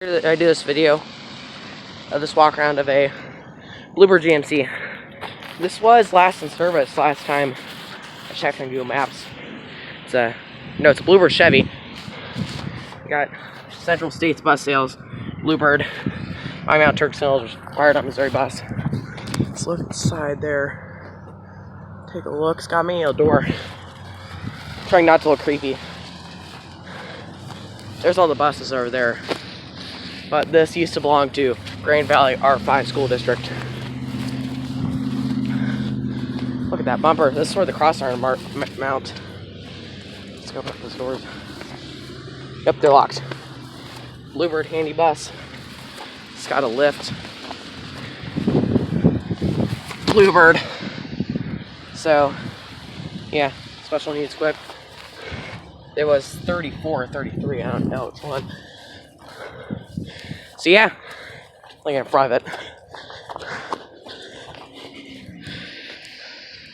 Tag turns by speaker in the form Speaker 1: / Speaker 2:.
Speaker 1: I do this video of this walk around of a Bluebird GMC. This was last in service last time I checked on Google Maps. It's a Bluebird Chevy. Got Central States bus sales, Bluebird, Mount Turk Hills, fired up Missouri bus. Let's look inside there. Take a look. It's got manual door. Trying not to look creepy. There's all the buses over there. But this used to belong to Grand Valley R5 School District. Look at that bumper. This is where the cross arm mount. Let's go open up those doors. Yep, they're locked. Bluebird handy bus. It's got a lift. Bluebird. So, yeah, special needs equipped. It was 34 or 33, I don't know which one. So yeah, looking at private.